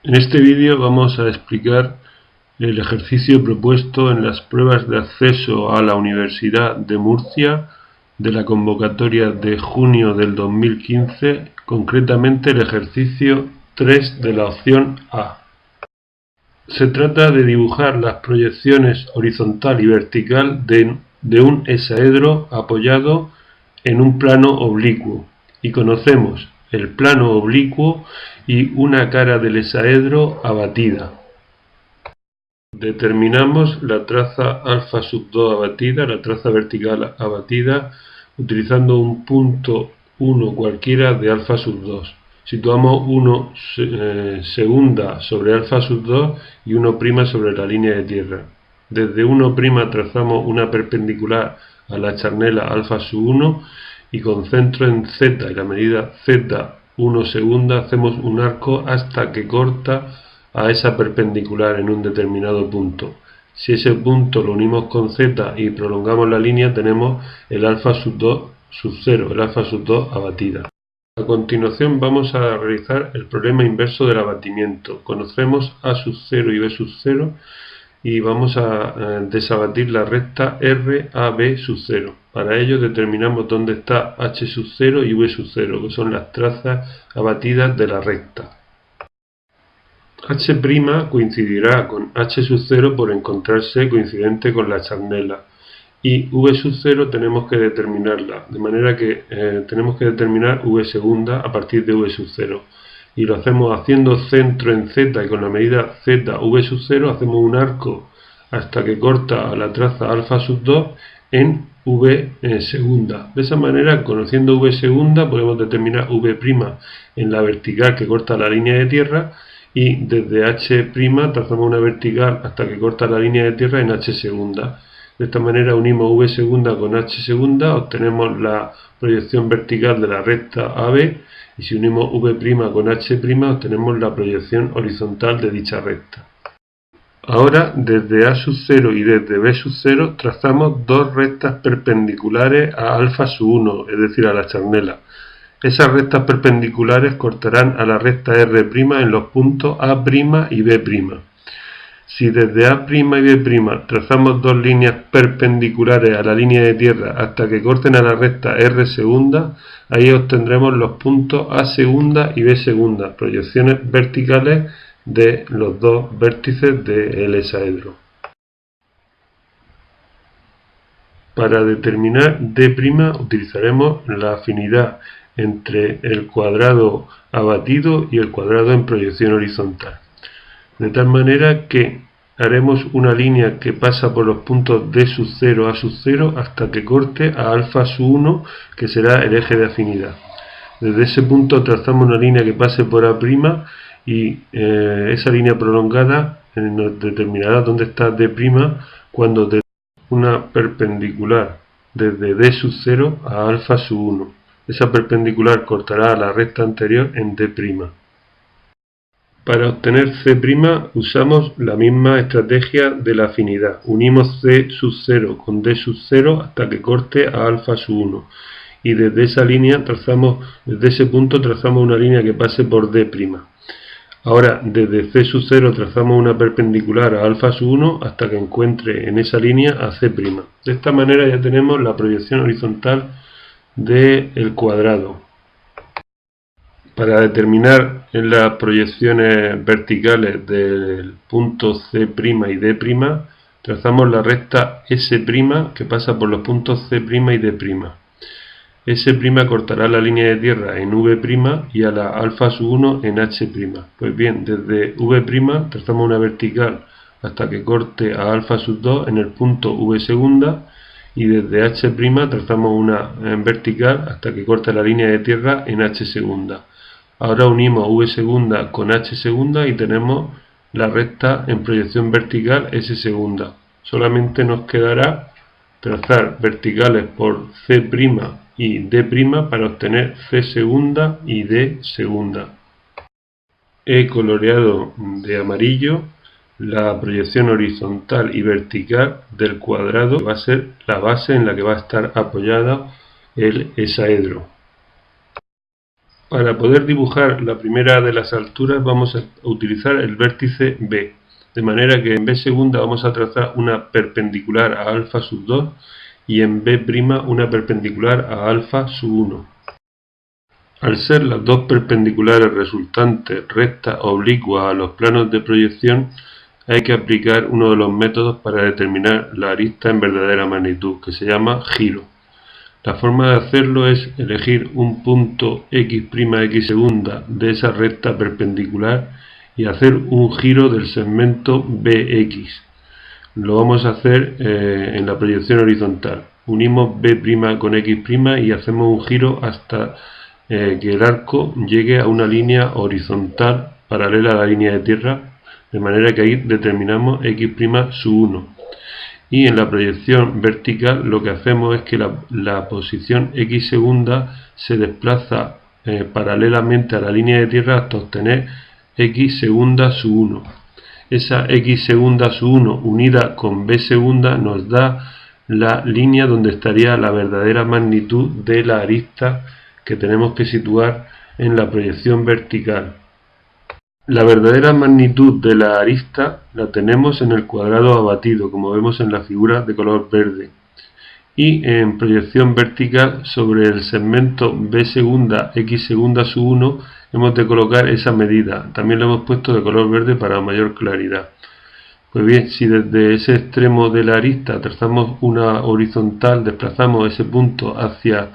En este vídeo vamos a explicar el ejercicio propuesto en las pruebas de acceso a la Universidad de Murcia de la convocatoria de junio del 2015, concretamente el ejercicio 3 de la opción A. Se trata de dibujar las proyecciones horizontal y vertical de un hexaedro apoyado en un plano oblicuo, y conocemos el plano oblicuo y una cara del hexaedro abatida. Determinamos la traza alfa sub 2 abatida, la traza vertical abatida, utilizando un punto 1 cualquiera de alfa sub 2. Situamos 1 segunda sobre alfa sub 2 y 1' sobre la línea de tierra. Desde 1' trazamos una perpendicular a la charnela alfa sub 1 y con centro en Z y la medida Z 1 segunda hacemos un arco hasta que corta a esa perpendicular en un determinado punto. Si ese punto lo unimos con Z y prolongamos la línea, tenemos el alfa sub 2 sub 0, el alfa sub 2 abatida. A continuación vamos a realizar el problema inverso del abatimiento. Conocemos A sub 0 y B sub 0 y vamos a desabatir la recta RAB sub 0. Para ello determinamos dónde está H sub 0 y V sub 0, que son las trazas abatidas de la recta. H' coincidirá con H sub 0 por encontrarse coincidente con la charnela, y V sub 0 tenemos que determinarla, de manera que tenemos que determinar V segunda a partir de V sub 0, y lo hacemos haciendo centro en Z y con la medida Z V sub 0 hacemos un arco hasta que corta a la traza alfa sub 2 en V segunda. De esa manera, conociendo V segunda, podemos determinar V' en la vertical que corta la línea de tierra, y desde H' trazamos una vertical hasta que corta la línea de tierra en H segunda. De esta manera unimos V segunda con H segunda, obtenemos la proyección vertical de la recta AB, y si unimos V' con H' obtenemos la proyección horizontal de dicha recta. Ahora, desde A sub 0 y desde B sub 0 trazamos dos rectas perpendiculares a alfa sub 1, es decir, a la charnela. Esas rectas perpendiculares cortarán a la recta R' en los puntos A' y B'. Si desde A' y B' trazamos dos líneas perpendiculares a la línea de tierra hasta que corten a la recta R segunda, ahí obtendremos los puntos A segunda y B segunda, proyecciones verticales de los dos vértices del hexaedro. Para determinar D' utilizaremos la afinidad entre el cuadrado abatido y el cuadrado en proyección horizontal. De tal manera que haremos una línea que pasa por los puntos D sub 0 A sub 0 hasta que corte a alfa sub 1, que será el eje de afinidad. Desde ese punto trazamos una línea que pase por A' y esa línea prolongada nos determinará dónde está D' cuando de una perpendicular desde D sub 0 a alfa sub 1. Esa perpendicular cortará a la recta anterior en D'. Para obtener C' usamos la misma estrategia de la afinidad. Unimos C sub 0 con D sub 0 hasta que corte a alfa sub 1. Y desde esa línea desde ese punto trazamos una línea que pase por D'. Ahora, desde C sub 0 trazamos una perpendicular a alfa sub 1 hasta que encuentre en esa línea a C'. De esta manera ya tenemos la proyección horizontal del cuadrado. Para determinar las proyecciones verticales del punto C' y D', trazamos la recta S' que pasa por los puntos C' y D'. S' cortará la línea de tierra en V' y a la alfa sub 1 en H'. Pues bien, desde V' trazamos una vertical hasta que corte a alfa sub 2 en el punto V segunda, y desde H' trazamos una vertical hasta que corte la línea de tierra en H segunda. Ahora unimos V segunda con H segunda y tenemos la recta en proyección vertical S segunda. Solamente nos quedará trazar verticales por C' y D' para obtener C segunda y D segunda. He coloreado de amarillo la proyección horizontal y vertical del cuadrado, que va a ser la base en la que va a estar apoyado el hexaedro. Para poder dibujar la primera de las alturas vamos a utilizar el vértice B, de manera que en B segunda vamos a trazar una perpendicular a alfa sub 2 y en B' una perpendicular a alfa sub 1. Al ser las dos perpendiculares resultantes rectas oblicuas a los planos de proyección, hay que aplicar uno de los métodos para determinar la arista en verdadera magnitud, que se llama giro. La forma de hacerlo es elegir un punto x' segunda de esa recta perpendicular y hacer un giro del segmento bx. Lo vamos a hacer en la proyección horizontal. Unimos b' con x' y hacemos un giro hasta que el arco llegue a una línea horizontal paralela a la línea de tierra, de manera que ahí determinamos x' sub 1. Y en la proyección vertical lo que hacemos es que la posición x segunda se desplaza paralelamente a la línea de tierra hasta obtener x segunda sub 1. Esa x segunda sub 1 unida con b segunda nos da la línea donde estaría la verdadera magnitud de la arista que tenemos que situar en la proyección vertical. La verdadera magnitud de la arista la tenemos en el cuadrado abatido, como vemos en la figura de color verde. Y en proyección vertical sobre el segmento b segunda, x segunda sub 1, hemos de colocar esa medida. También lo hemos puesto de color verde para mayor claridad. Pues bien, si desde ese extremo de la arista trazamos una horizontal, desplazamos ese punto hacia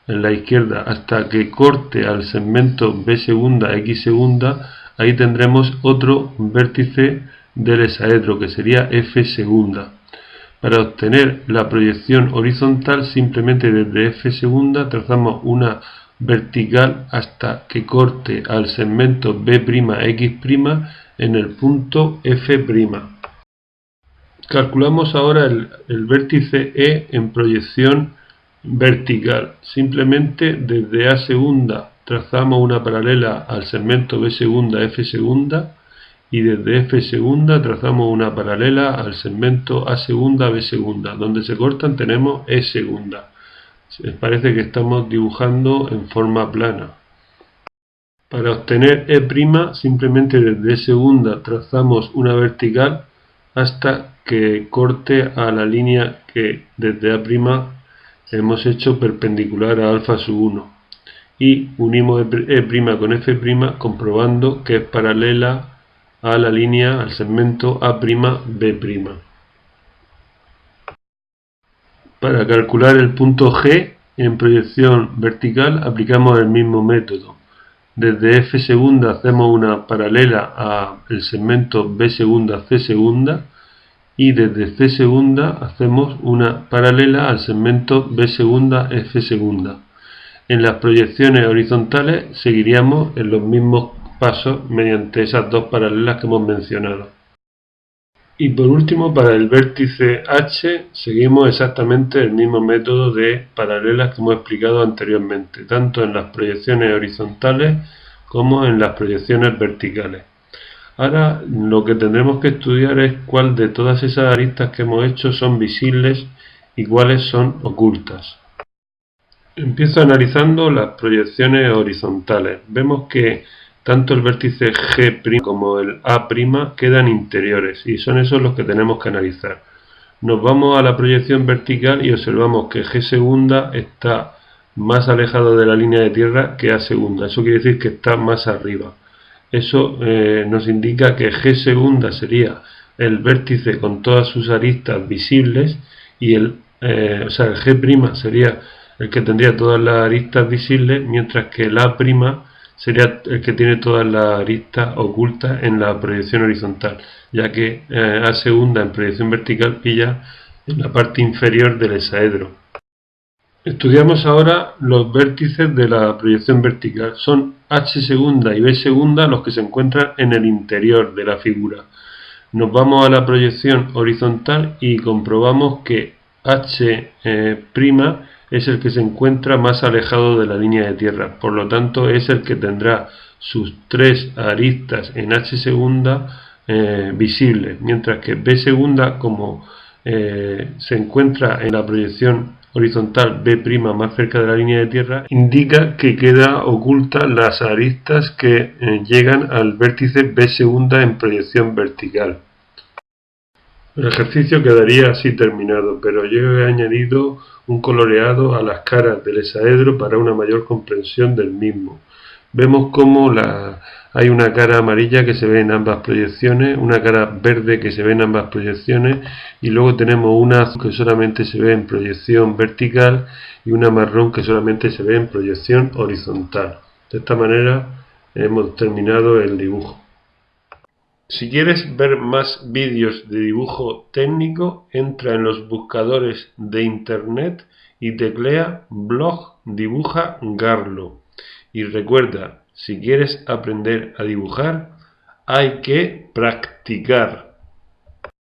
la izquierda hasta que corte al segmento b segunda, x segunda, ahí tendremos otro vértice del hexaedro, que sería f segunda. Para obtener la proyección horizontal, simplemente desde f segunda trazamos una vertical hasta que corte al segmento b'x' en el punto f'. Calculamos ahora el vértice E en proyección vertical. Simplemente desde A segunda trazamos una paralela al segmento B segunda, F segunda, y desde F segunda trazamos una paralela al segmento A segunda, B segunda. Donde se cortan tenemos E segunda. Parece que estamos dibujando en forma plana. Para obtener E', simplemente desde E segunda trazamos una vertical hasta que corte a la línea que desde A' hemos hecho perpendicular a alfa sub 1. Y unimos E' con F' comprobando que es paralela a la línea, al segmento A'B'. Para calcular el punto G en proyección vertical aplicamos el mismo método. Desde F segunda hacemos una paralela al segmento B segunda, C segunda, y desde C segunda hacemos una paralela al segmento B segunda, F segunda. En las proyecciones horizontales seguiríamos en los mismos pasos mediante esas dos paralelas que hemos mencionado. Y por último, para el vértice H seguimos exactamente el mismo método de paralelas que hemos explicado anteriormente, tanto en las proyecciones horizontales como en las proyecciones verticales. Ahora lo que tendremos que estudiar es cuál de todas esas aristas que hemos hecho son visibles y cuáles son ocultas. Empiezo analizando las proyecciones horizontales. Vemos que tanto el vértice G' como el A' quedan interiores y son esos los que tenemos que analizar. Nos vamos a la proyección vertical y observamos que G segunda está más alejado de la línea de tierra que A segunda. Eso quiere decir que está más arriba. Eso nos indica que G segunda sería el vértice con todas sus aristas visibles y el G' sería el que tendría todas las aristas visibles, mientras que el A' sería el que tiene todas las aristas ocultas en la proyección horizontal, ya que A segunda en proyección vertical pilla en la parte inferior del hexaedro. Estudiamos ahora los vértices de la proyección vertical. Son H segunda y B segunda los que se encuentran en el interior de la figura. Nos vamos a la proyección horizontal y comprobamos que H' es el que se encuentra más alejado de la línea de tierra. Por lo tanto, es el que tendrá sus tres aristas en H segunda visibles, mientras que B segunda, como se encuentra en la proyección horizontal B' más cerca de la línea de tierra, indica que queda oculta las aristas que llegan al vértice B segunda en proyección vertical. El ejercicio quedaría así terminado, pero yo he añadido un coloreado a las caras del hexaedro para una mayor comprensión del mismo. Vemos cómo hay una cara amarilla que se ve en ambas proyecciones, una cara verde que se ve en ambas proyecciones y luego tenemos una azul que solamente se ve en proyección vertical y una marrón que solamente se ve en proyección horizontal. De esta manera hemos terminado el dibujo. Si quieres ver más vídeos de dibujo técnico, entra en los buscadores de internet y teclea blog dibuja Garlo. Y recuerda, si quieres aprender a dibujar, hay que practicar.